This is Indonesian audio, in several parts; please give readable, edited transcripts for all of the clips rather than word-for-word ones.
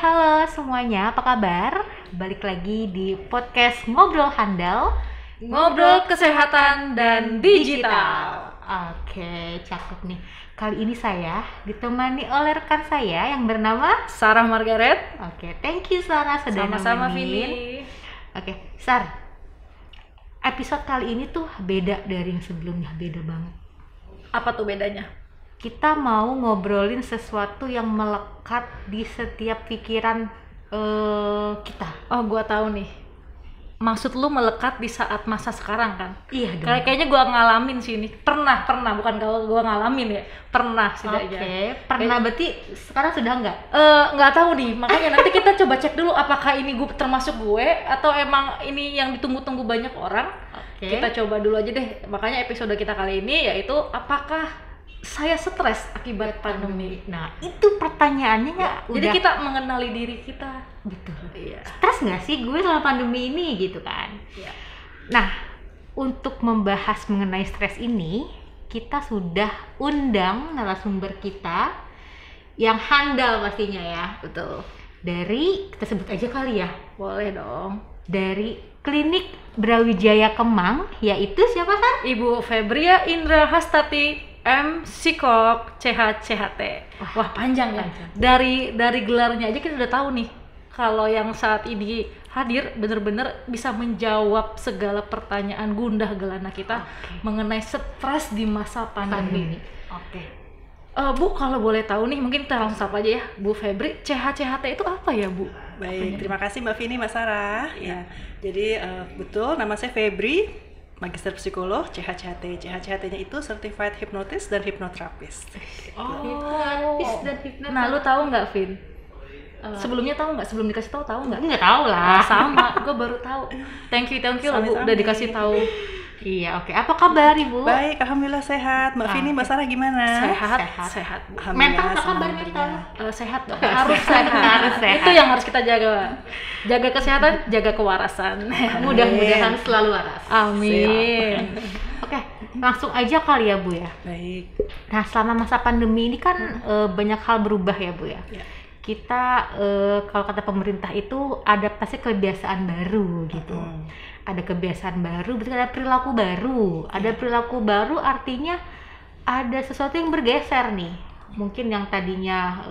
Halo semuanya, apa kabar? Balik lagi di podcast Ngobrol Handal, Ngobrol kesehatan dan digital. Oke, cakep nih. Kali ini saya ditemani oleh rekan saya yang bernama Sarah Margaret. Oke, thank you Sarah sudah Sama-sama nemenin. Vini. Oke, Sar, episode kali ini tuh beda dari yang sebelumnya, beda banget. Apa tuh bedanya? Kita mau ngobrolin sesuatu yang melekat di setiap pikiran kita. Oh, gua tahu nih. Maksud lu melekat di saat masa sekarang kan? Iya dong. Kayaknya gua ngalamin sih ini. Pernah, bukan kalau gua ngalamin ya. Pernah sih Oke, pernah berarti sekarang sudah enggak? Nggak tahu nih. Makanya nanti kita coba cek dulu apakah ini gue termasuk gue atau emang ini yang ditunggu-tunggu banyak orang. Oke. Kita coba dulu aja deh. Makanya episode kita kali ini yaitu apakah saya stres akibat pandemi. Nah, itu pertanyaannya ya, Jadi kita mengenali diri kita. betul. Iya. Stres nggak sih gue selama pandemi ini gitu kan? Iya. Nah, untuk membahas mengenai stres ini, kita sudah undang narasumber kita yang handal pastinya ya. Betul. Dari, kita sebut aja kali ya, Boleh dong. dari Klinik Brawijaya Kemang, yaitu siapa kan? Ibu Febria Indra Hastati M. Psikok CHCHT. Wah, panjang ya. Dari gelarnya aja kita udah tahu nih kalau yang saat ini hadir bener-bener bisa menjawab segala pertanyaan gundah gelana kita mengenai stres di masa pandemi. Oke. Bu, kalau boleh tahu nih, mungkin kita langsung sapa aja ya, Bu Febri. CHCHT itu apa ya, Bu? Baik, terima kasih Mbak Vini, Mbak Sarah. Ya, jadi betul, nama saya Febri, Magister Psikolog, CHCHT. CHCHT-nya itu Certified Hypnotist dan Hypnotherapist. Hipnotis dan hipnotis. Nah, lu tahu nggak, Vin? Sebelumnya tahu nggak? Sebelum dikasih tahu nggak? Nggak tahu lah. Sama, gue baru tahu. Thank you loh, Bu, Sama-sama. udah dikasih tahu. Iya, oke. Apa kabar Ibu? Baik, Alhamdulillah sehat. Mbak Vini, Mbak Sarah gimana? Sehat, Bu. Mental apa Alhamdulillah, kabar senang mental? dengarnya. Sehat dong, harus sehat. Harus sehat. Itu yang harus kita jaga. Jaga kesehatan, jaga kewarasan. Mudah-mudahan selalu waras. Amin. Oke, langsung aja kali ya Bu ya. Baik. Nah, selama masa pandemi ini kan banyak hal berubah ya Bu ya. Ya. Kita kalau kata pemerintah itu adaptasi kebiasaan baru gitu. Ada kebiasaan baru, berarti ada perilaku baru. Ada perilaku baru artinya ada sesuatu yang bergeser nih. Mungkin yang tadinya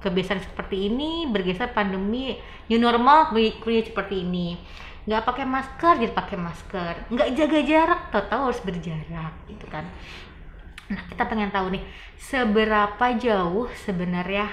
kebiasaan seperti ini bergeser pandemi, new normal punya seperti ini. Nggak pakai masker jadi pakai masker, nggak jaga jarak tahu-tahu harus berjarak gitu kan. Nah, kita pengen tahu nih seberapa jauh sebenarnya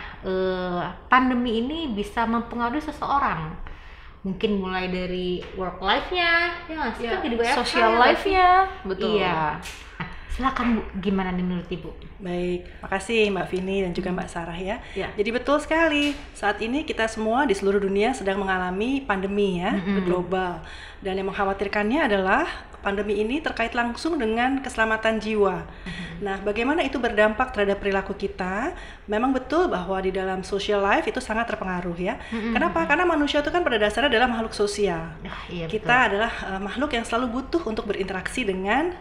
pandemi ini bisa mempengaruhi seseorang. Mungkin mulai dari work life-nya, ya nggak sih? Kan jadi WFH Social ya, life-nya, betul. Iya. Nah, silakan Bu, gimana nih menurut Ibu? Baik, makasih Mbak Vini dan juga Mbak Sarah ya. Ya. Jadi betul sekali, saat ini kita semua di seluruh dunia sedang mengalami pandemi ya, global. Dan yang mengkhawatirkannya adalah pandemi ini terkait langsung dengan keselamatan jiwa. Nah, bagaimana itu berdampak terhadap perilaku kita? Memang betul bahwa di dalam social life itu sangat terpengaruh ya. Kenapa? Karena manusia itu kan pada dasarnya adalah makhluk sosial. Iya, Kita adalah makhluk yang selalu butuh untuk berinteraksi dengan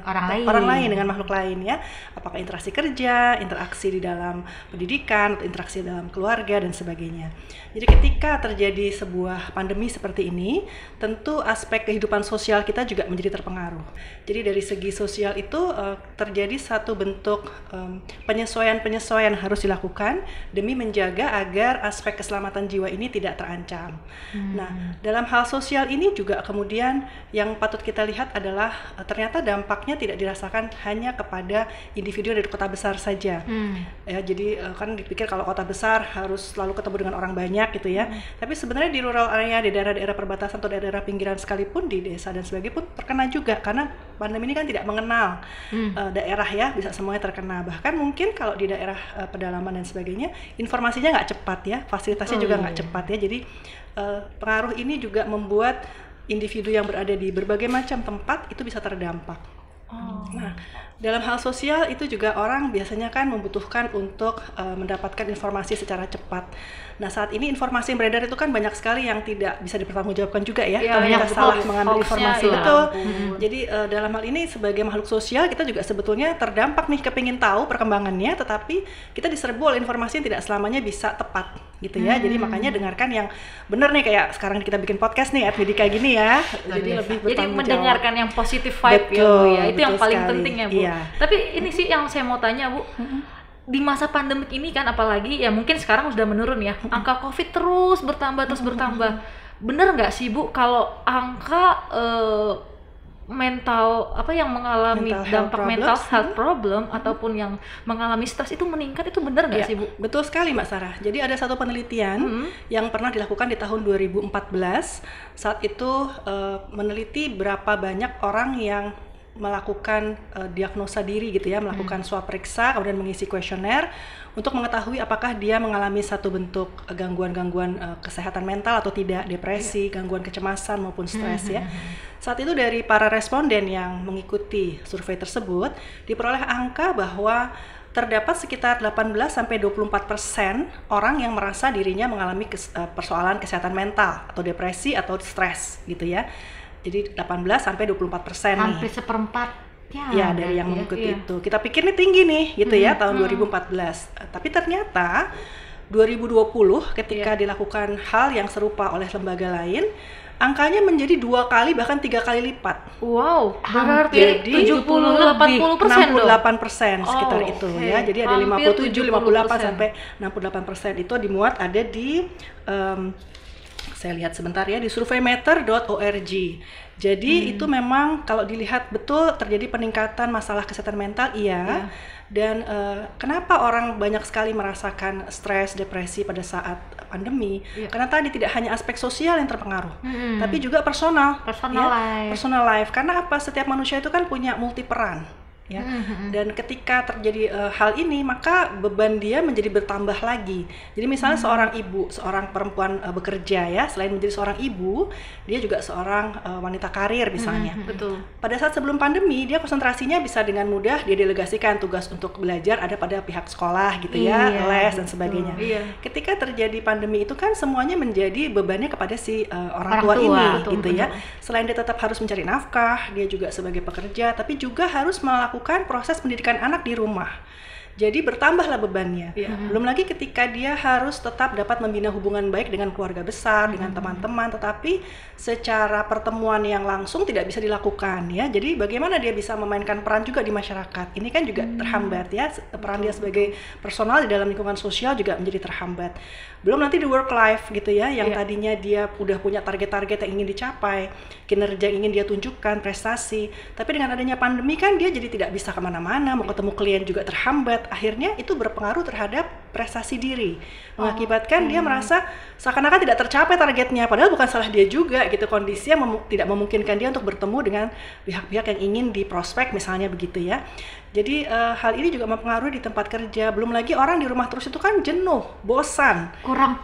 Orang lain. dengan makhluk lain ya. Apakah interaksi kerja, interaksi di dalam pendidikan, atau interaksi dalam keluarga dan sebagainya. Jadi ketika terjadi sebuah pandemi seperti ini, tentu aspek kehidupan sosial kita juga menjadi terpengaruh. Jadi dari segi sosial itu terjadi satu bentuk penyesuaian harus dilakukan demi menjaga agar aspek keselamatan jiwa ini tidak terancam. Nah, dalam hal sosial ini juga kemudian yang patut kita lihat adalah ternyata dampaknya tidak dirasakan hanya kepada individu dari kota besar saja. Ya, jadi kan dipikir kalau kota besar harus selalu ketemu dengan orang banyak gitu ya. Tapi sebenarnya di rural area, di daerah-daerah perbatasan atau daerah pinggiran sekalipun di desa dan sebagainya pun terkena juga karena pandemi ini kan tidak mengenal daerah ya, bisa semuanya terkena. Bahkan mungkin kalau di daerah pedalaman dan sebagainya informasinya nggak cepat ya, fasilitasnya juga nggak cepat ya. Jadi pengaruh ini juga membuat individu yang berada di berbagai macam tempat itu bisa terdampak. Nah, dalam hal sosial itu juga orang biasanya kan membutuhkan untuk mendapatkan informasi secara cepat. Nah, saat ini informasi yang beredar itu kan banyak sekali yang tidak bisa dipertanggungjawabkan juga ya. Iya, Kalau banyak kita salah hoax, mengambil hoaxnya, informasi, ya betul. ampun. Jadi dalam hal ini sebagai makhluk sosial kita juga sebetulnya terdampak nih, kepingin tahu perkembangannya, tetapi kita diserbu oleh informasi yang tidak selamanya bisa tepat. gitu ya. Jadi makanya dengarkan yang benar nih, kayak sekarang kita bikin podcast nih Admedika gini ya. Jadi lebih Jadi bertanggung mendengarkan jawab. yang positif vibe ya Betul, Bu ya. Itu yang betul paling sekali. penting ya Bu. Iya. Tapi ini sih yang saya mau tanya Bu. Di masa pandemik ini kan, apalagi ya mungkin sekarang sudah menurun ya, angka COVID terus bertambah. Bener nggak sih Bu kalau angka mental apa yang mengalami Mental health dampak mental problems, health problem ataupun yang mengalami stres itu meningkat, itu bener nggak Ya, sih Bu? betul sekali Mbak Sarah. Jadi ada satu penelitian yang pernah dilakukan di tahun 2014. Saat itu meneliti berapa banyak orang yang melakukan diagnosa diri gitu ya, melakukan swab periksa, kemudian mengisi kuesioner untuk mengetahui apakah dia mengalami satu bentuk gangguan-gangguan kesehatan mental atau tidak, depresi, gangguan kecemasan maupun stres ya. Saat itu dari para responden yang mengikuti survei tersebut diperoleh angka bahwa terdapat sekitar 18-24% orang yang merasa dirinya mengalami persoalan kesehatan mental atau depresi atau stres gitu ya. Jadi 18-24% nih. Hampir seperempat Ya, dari yang mengikuti itu. Kita pikir nih tinggi nih gitu ya tahun 2014. Tapi ternyata 2020 ketika dilakukan hal yang serupa oleh lembaga lain, angkanya menjadi 2 kali bahkan 3 kali lipat. Wow, berarti Jadi 70-80% dong. 68% sekitar Oh, itu oke. ya. Jadi ada Hampir 57, 58 sampai 68% itu dimuat ada di saya lihat sebentar ya di surveymeter.org. Jadi itu memang kalau dilihat betul terjadi peningkatan masalah kesehatan mental, iya. Dan kenapa orang banyak sekali merasakan stres, depresi pada saat pandemi? Karena tadi tidak hanya aspek sosial yang terpengaruh, tapi juga personal Life. personal life. Karena apa? Setiap manusia itu kan punya multi peran. Ya. Dan ketika terjadi hal ini, maka beban dia menjadi bertambah lagi. Jadi misalnya seorang ibu, seorang perempuan bekerja ya, selain menjadi seorang ibu, dia juga seorang wanita karir misalnya. Betul. Pada saat sebelum pandemi, dia konsentrasinya bisa dengan mudah dia delegasikan tugas untuk belajar ada pada pihak sekolah gitu ya, les dan sebagainya. Ketika terjadi pandemi itu kan semuanya menjadi bebannya kepada si orang tua ini gitu ya. Selain dia tetap harus mencari nafkah, dia juga sebagai pekerja, tapi juga harus melakukan proses pendidikan anak di rumah. Jadi bertambahlah bebannya. Belum lagi ketika dia harus tetap dapat membina hubungan baik dengan keluarga besar, dengan teman-teman, tetapi secara pertemuan yang langsung tidak bisa dilakukan ya. Jadi bagaimana dia bisa memainkan peran juga di masyarakat? Ini kan juga terhambat ya. Peran dia sebagai personal di dalam lingkungan sosial juga menjadi terhambat. Belum nanti di work life gitu ya, yang tadinya dia udah punya target-target yang ingin dicapai, kinerja yang ingin dia tunjukkan, prestasi. Tapi dengan adanya pandemi kan dia jadi tidak bisa kemana-mana, mau ketemu klien juga terhambat. Akhirnya itu berpengaruh terhadap prestasi diri, mengakibatkan dia merasa seakan-akan tidak tercapai targetnya, padahal bukan salah dia juga gitu, kondisi yang tidak memungkinkan dia untuk bertemu dengan pihak-pihak yang ingin diprospek misalnya begitu ya. Jadi hal ini juga mempengaruhi di tempat kerja. Belum lagi orang di rumah terus itu kan jenuh, bosan, kurang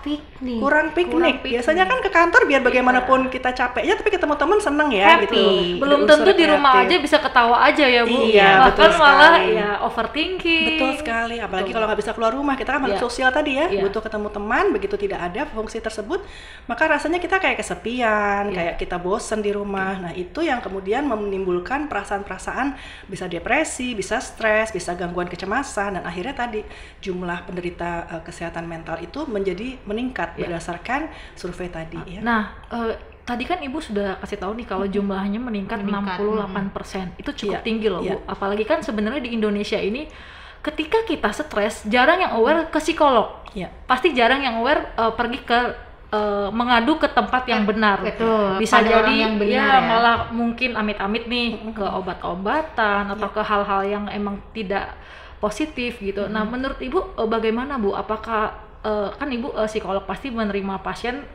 piknik. Biasanya kan ke kantor biar bagaimanapun kita capeknya, tapi ketemu teman seneng ya Happy. gitu. Belum Ada tentu unsur di rumah kreatif. aja bisa ketawa aja ya Bu. Iya, Bahkan betul malah sekali. ya overthinking. Betul sekali, apalagi kalau nggak bisa keluar rumah, kita kan makhluk sosial tadi ya, butuh ketemu teman. Begitu tidak ada fungsi tersebut, maka rasanya kita kayak kesepian, kayak kita bosen di rumah. Nah itu yang kemudian menimbulkan perasaan-perasaan bisa depresi, bisa stres, bisa gangguan kecemasan, dan akhirnya tadi jumlah penderita kesehatan mental itu menjadi meningkat berdasarkan survei tadi ya. Nah, tadi kan Ibu sudah kasih tahu nih kalau jumlahnya meningkat 68%. Itu cukup tinggi loh Bu. Apalagi kan sebenarnya di Indonesia ini ketika kita stres jarang yang aware ke psikolog. Pasti jarang yang aware pergi ke mengadu ke tempat yang benar. Betul, Bisa pada jadi orang yang benar ya. malah mungkin amit-amit nih ke obat-obatan atau ke hal-hal yang emang tidak positif gitu. Nah, menurut Ibu bagaimana Bu? Apakah kan Ibu psikolog pasti menerima pasien,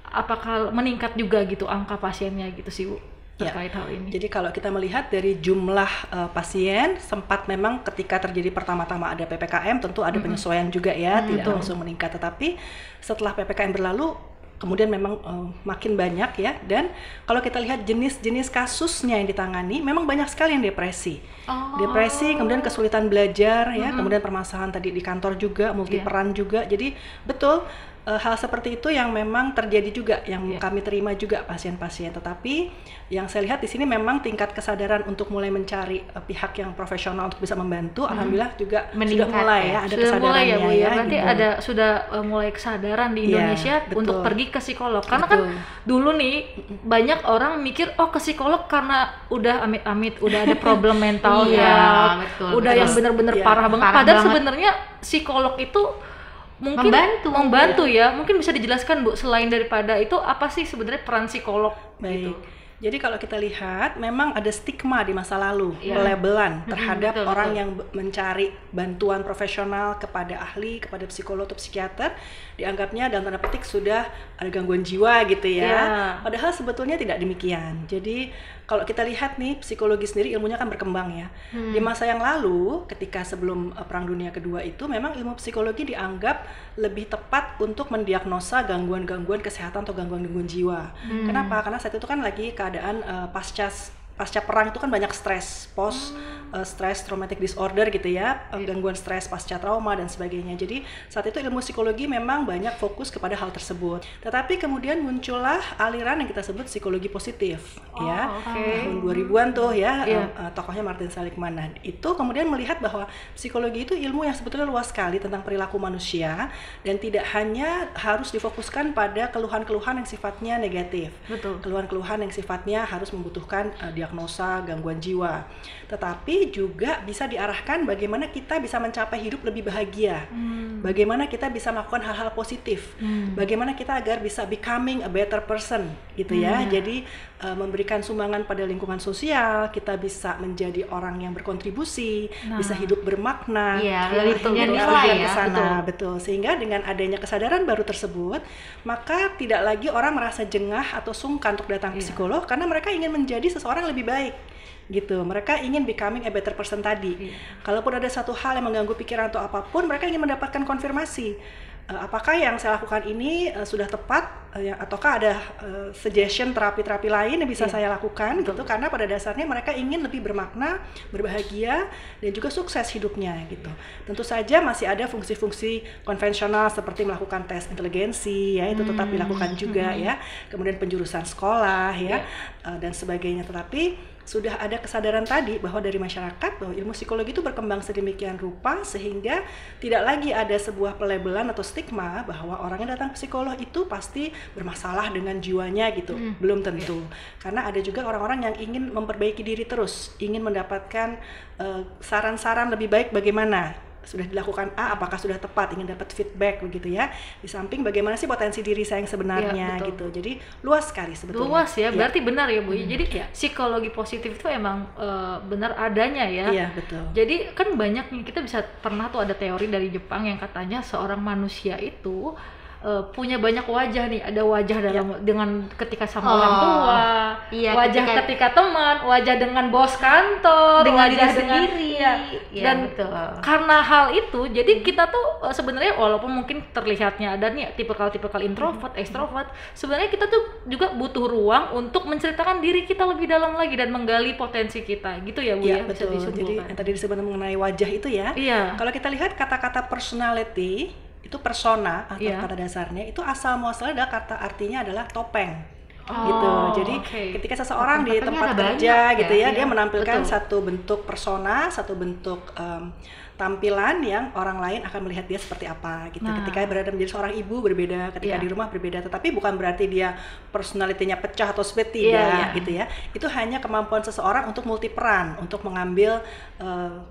apakah meningkat juga gitu angka pasiennya gitu sih Bu terkait hal ini? Jadi kalau kita melihat dari jumlah pasien, sempat memang ketika terjadi pertama-tama ada PPKM tentu ada penyesuaian juga ya, tidak langsung meningkat, tetapi setelah PPKM berlalu kemudian memang makin banyak ya. Dan kalau kita lihat jenis-jenis kasusnya yang ditangani, memang banyak sekali yang depresi. Depresi, kemudian kesulitan belajar ya, kemudian permasalahan tadi di kantor juga, multi peran juga. Jadi betul hal seperti itu yang memang terjadi juga, yang kami terima juga pasien-pasien. Tetapi yang saya lihat di sini memang tingkat kesadaran untuk mulai mencari pihak yang profesional untuk bisa membantu, alhamdulillah juga sudah mulai ya, ada sudah kesadarannya mulai ya Bu ya. Berarti gitu. ada sudah mulai kesadaran di Indonesia betul. untuk pergi ke psikolog. Karena Betul. kan dulu nih banyak orang mikir oh ke psikolog karena udah amit-amit udah ada problem mental Iya, ya, betul, udah betul. yang benar-benar Iya, parah banget. parah Padahal banget. sebenarnya psikolog itu mungkin Membantu. ya. Mungkin bisa dijelaskan Bu, selain daripada itu apa sih sebenarnya peran psikolog gitu? Baik. Jadi kalau kita lihat memang ada stigma di masa lalu, Iya. pelabelan terhadap betul, orang betul. yang mencari bantuan profesional kepada ahli, kepada psikolog atau psikiater, dianggapnya dalam tanda petik sudah ada gangguan jiwa gitu ya. Iya. Padahal sebetulnya tidak demikian. Jadi kalau kita lihat nih, psikologi sendiri ilmunya kan berkembang ya. Di masa yang lalu, ketika sebelum Perang Dunia Kedua itu, memang ilmu psikologi dianggap lebih tepat untuk mendiagnosa gangguan-gangguan kesehatan atau gangguan-gangguan jiwa. Kenapa? Karena saat itu kan lagi keadaan pasca perang itu kan banyak stres, stress traumatic disorder gitu ya, gangguan stres pasca trauma dan sebagainya. Jadi saat itu ilmu psikologi memang banyak fokus kepada hal tersebut. Tetapi kemudian muncullah aliran yang kita sebut psikologi positif ya. Tahun 2000-an tuh ya, tokohnya Martin Seligman. Nah, itu kemudian melihat bahwa psikologi itu ilmu yang sebetulnya luas sekali tentang perilaku manusia dan tidak hanya harus difokuskan pada keluhan-keluhan yang sifatnya negatif. Betul. Keluhan-keluhan yang sifatnya harus membutuhkan diagnosa gangguan jiwa, tetapi juga bisa diarahkan bagaimana kita bisa mencapai hidup lebih bahagia, bagaimana kita bisa melakukan hal-hal positif, bagaimana kita agar bisa becoming a better person gitu ya. Jadi memberikan sumbangan pada lingkungan sosial, kita bisa menjadi orang yang berkontribusi, bisa hidup bermakna. Iya, lebih punya gitu, nilai arahkan ya, ke sana. Betul. Sehingga dengan adanya kesadaran baru tersebut, maka tidak lagi orang merasa jengah atau sungkan untuk datang ke psikolog karena mereka ingin menjadi seseorang lebih baik gitu. Mereka ingin becoming a better person tadi. Kalaupun ada satu hal yang mengganggu pikiran atau apapun, mereka ingin mendapatkan konfirmasi. Apakah yang saya lakukan ini sudah tepat, ataukah ada suggestion terapi-terapi lain yang bisa saya lakukan gitu, karena pada dasarnya mereka ingin lebih bermakna, berbahagia, dan juga sukses hidupnya gitu. Tentu saja masih ada fungsi-fungsi konvensional seperti melakukan tes inteligensi ya, itu tetap dilakukan juga ya, kemudian penjurusan sekolah ya, dan sebagainya. Tetapi sudah ada kesadaran tadi bahwa dari masyarakat bahwa ilmu psikologi itu berkembang sedemikian rupa sehingga tidak lagi ada sebuah pelabelan atau stigma bahwa orang yang datang ke psikolog itu pasti bermasalah dengan jiwanya gitu. Belum tentu. Karena ada juga orang-orang yang ingin memperbaiki diri terus, ingin mendapatkan saran-saran lebih baik bagaimana sudah dilakukan apakah sudah tepat, ingin dapat feedback begitu ya. Di samping bagaimana sih potensi diri saya yang sebenarnya gitu. Jadi luas sekali sebetulnya. Luas ya, berarti benar ya Bu. Jadi psikologi positif itu emang benar adanya ya. Iya, betul. Jadi kan banyak nih, kita bisa pernah tuh ada teori dari Jepang yang katanya seorang manusia itu punya banyak wajah nih, ada wajah dalam dengan ketika sama orang tua, wajah ketika teman, wajah dengan bos kantor, dengan wajah diri dengan sendiri. dan betul. karena hal itu, jadi kita tuh sebenarnya walaupun mungkin terlihatnya ada nih tipikal introvert, extrovert, sebenarnya kita tuh juga butuh ruang untuk menceritakan diri kita lebih dalam lagi dan menggali potensi kita, gitu ya Bu ya, bisa betul. Jadi disimpulkan. yang tadi disebut mengenai wajah itu ya. Iya. Kalau kita lihat kata-kata personality itu persona atau kata dasarnya itu asal muasalnya adalah kata artinya adalah topeng. Gitu. Jadi ketika seseorang di tempat kerja gitu ya, dia menampilkan satu bentuk persona, satu bentuk tampilan yang orang lain akan melihat dia seperti apa gitu. Ketika berada menjadi seorang ibu berbeda, ketika di rumah berbeda, tetapi bukan berarti dia personalitinya pecah atau split, tidak gitu ya. Itu hanya kemampuan seseorang untuk multiperan, untuk mengambil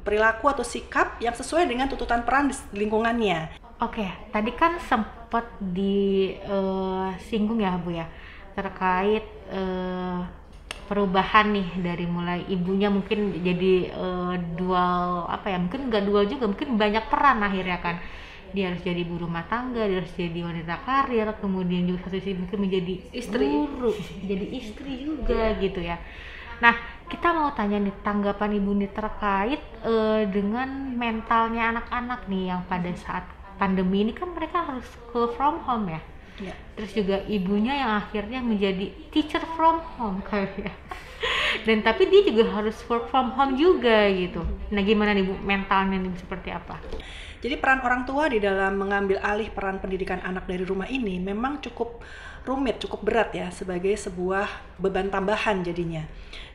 perilaku atau sikap yang sesuai dengan tuntutan peran di lingkungannya. Oke, tadi kan sempat disinggung ya Bu ya, terkait perubahan nih dari mulai ibunya mungkin jadi dual mungkin nggak dual juga, mungkin banyak peran akhirnya kan. Dia harus jadi ibu rumah tangga, dia harus jadi wanita karir, kemudian juga satu sisi mungkin menjadi guru, jadi istri juga gitu ya. Nah, kita mau tanya nih tanggapan Ibu nih terkait dengan mentalnya anak-anak nih yang pada saat pandemi ini kan mereka harus school from home ya. Terus juga ibunya yang akhirnya menjadi teacher from home kayak. Dan tapi dia juga harus work from home juga gitu. Nah, gimana nih Bu mentalnya nih seperti apa? Jadi peran orang tua di dalam mengambil alih peran pendidikan anak dari rumah ini memang cukup rumit, cukup berat ya, sebagai sebuah beban tambahan jadinya.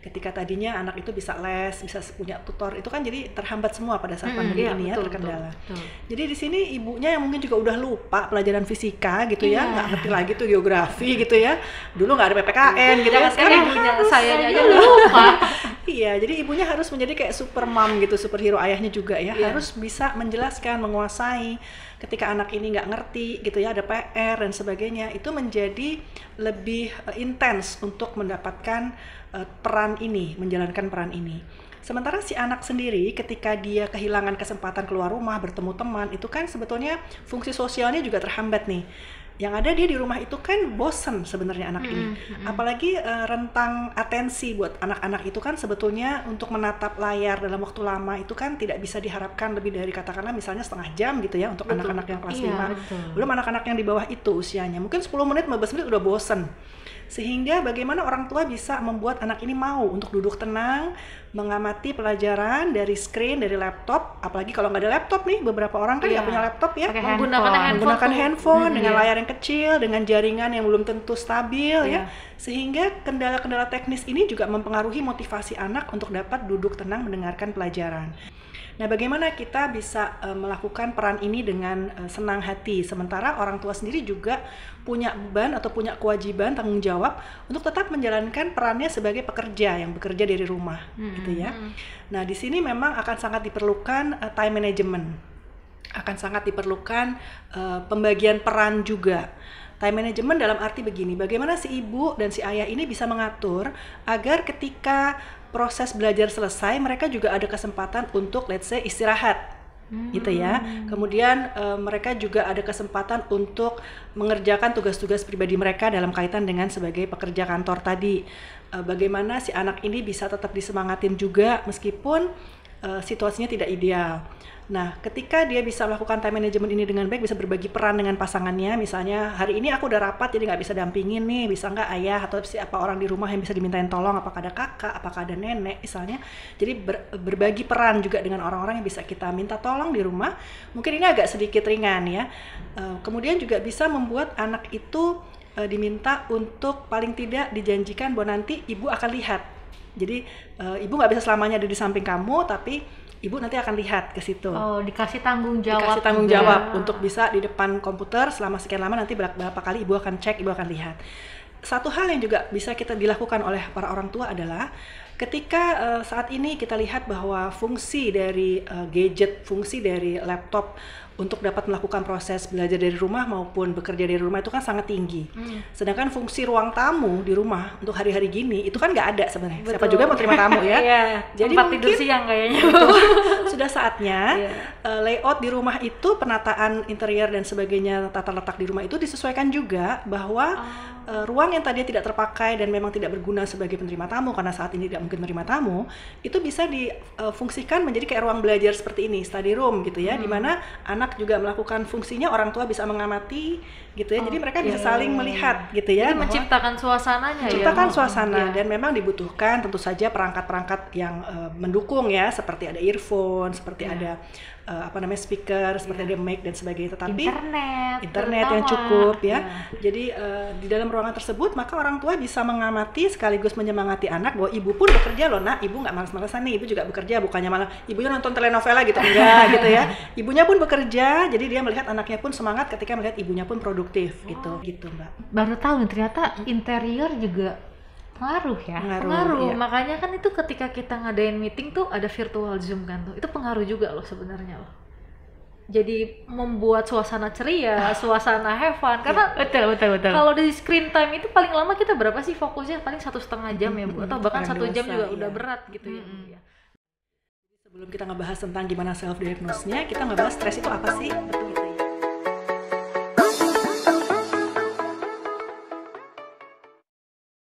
Ketika tadinya anak itu bisa les, bisa punya tutor, itu kan jadi terhambat semua pada saat pandemi ini ya, terkendala. Betul. Jadi di sini ibunya yang mungkin juga udah lupa pelajaran fisika gitu ya, nggak ngerti lagi tuh geografi gitu ya. Dulu nggak ada PPKN gitu ya, sekarang ibunya saya aja lupa. Iya, jadi ibunya harus menjadi kayak super mom gitu, superhero ayahnya juga ya, harus bisa menjelaskan, menguasai. Ketika anak ini nggak ngerti gitu ya, ada PR dan sebagainya, itu menjadi lebih intens untuk mendapatkan peran ini, menjalankan peran ini. Sementara si anak sendiri ketika dia kehilangan kesempatan keluar rumah, bertemu teman, itu kan sebetulnya fungsi sosialnya juga terhambat nih. Yang ada dia di rumah itu kan bosen sebenarnya anak ini. Apalagi rentang atensi buat anak-anak itu kan sebetulnya untuk menatap layar dalam waktu lama itu kan tidak bisa diharapkan lebih dari katakanlah misalnya setengah jam gitu ya untuk anak-anak yang kelas 5. Belum anak-anak yang di bawah itu usianya. Mungkin 10 menit, 15 menit udah bosen. Sehingga bagaimana orang tua bisa membuat anak ini mau untuk duduk tenang, mengamati pelajaran dari screen, dari laptop. Apalagi kalau nggak ada laptop nih, beberapa orang kan nggak punya laptop ya, menggunakan handphone dengan layar yang kecil, dengan jaringan yang belum tentu stabil ya. Sehingga kendala-kendala teknis ini juga mempengaruhi motivasi anak untuk dapat duduk tenang mendengarkan pelajaran. Nah, bagaimana kita bisa melakukan peran ini dengan senang hati, sementara orang tua sendiri juga punya beban atau punya kewajiban, tanggung jawab untuk tetap menjalankan perannya sebagai pekerja yang bekerja dari rumah, gitu ya. Nah, di sini memang akan sangat diperlukan time management, akan sangat diperlukan pembagian peran juga. Time management dalam arti begini, bagaimana si ibu dan si ayah ini bisa mengatur agar ketika proses belajar selesai, mereka juga ada kesempatan untuk let's say istirahat, gitu ya. Kemudian mereka juga ada kesempatan untuk mengerjakan tugas-tugas pribadi mereka dalam kaitan dengan sebagai pekerja kantor tadi. Bagaimana si anak ini bisa tetap disemangatin juga meskipun situasinya tidak ideal. Nah, ketika dia bisa melakukan time management ini dengan baik, bisa berbagi peran dengan pasangannya, misalnya hari ini aku udah rapat jadi nggak bisa dampingin nih, bisa nggak ayah atau siapa orang di rumah yang bisa dimintain tolong, apakah ada kakak, apakah ada nenek misalnya. Jadi berbagi peran juga dengan orang-orang yang bisa kita minta tolong di rumah. Mungkin ini agak sedikit ringan ya. Kemudian juga bisa membuat anak itu diminta untuk paling tidak dijanjikan bahwa nanti ibu akan lihat. Jadi ibu nggak bisa selamanya ada di samping kamu, tapi ibu nanti akan lihat ke situ. Oh, dikasih tanggung jawab. Dikasih tanggung jawab untuk bisa di depan komputer selama sekian lama, nanti berapa kali ibu akan cek, ibu akan lihat. Satu hal yang juga bisa kita dilakukan oleh para orang tua adalah ketika saat ini kita lihat bahwa fungsi dari gadget, fungsi dari laptop untuk dapat melakukan proses belajar dari rumah maupun bekerja dari rumah itu kan sangat tinggi. Sedangkan fungsi ruang tamu di rumah untuk hari-hari gini itu kan nggak ada sebenarnya. Siapa juga mau terima tamu ya. Jadi tempat tidur siang kayaknya. Sudah saatnya layout di rumah itu, penataan interior dan sebagainya, tata letak di rumah itu disesuaikan juga bahwa ruang yang tadinya tidak terpakai dan memang tidak berguna sebagai penerima tamu karena saat ini tidak mungkin menerima tamu, itu bisa difungsikan menjadi kayak ruang belajar seperti ini, study room gitu ya, di mana anak juga melakukan fungsinya, orang tua bisa mengamati gitu ya. Jadi mereka bisa saling melihat gitu ya. Jadi menciptakan suasananya menciptakan suasana dan memang dibutuhkan tentu saja perangkat-perangkat yang mendukung ya, seperti ada earphone, seperti ada speaker, seperti ada mic dan sebagainya, tetapi internet yang cukup ya. Jadi di dalam ruangan tersebut maka orang tua bisa mengamati sekaligus menyemangati anak bahwa ibu pun bekerja loh nak, ibu nggak malas-malasan nih, ibu juga bekerja, bukannya malah ibunya nonton telenovela gitu, enggak gitu ya. Ibunya pun bekerja, jadi dia melihat anaknya pun semangat ketika melihat ibunya pun produktif gitu Mbak. Baru tahu nih ternyata interior juga pengaruh ya. Pengaruh. Makanya kan itu ketika kita ngadain meeting tuh ada virtual Zoom kan tuh. Itu pengaruh juga loh sebenarnya loh. Jadi membuat suasana ceria, suasana have fun. Karena betul. kalau di screen time itu paling lama kita berapa sih fokusnya? Paling 1,5 jam ya Bu, atau bahkan 1 jam juga udah berat gitu ya. Sebelum kita ngebahas tentang gimana self diagnosnya, kita ngebahas stres itu apa sih?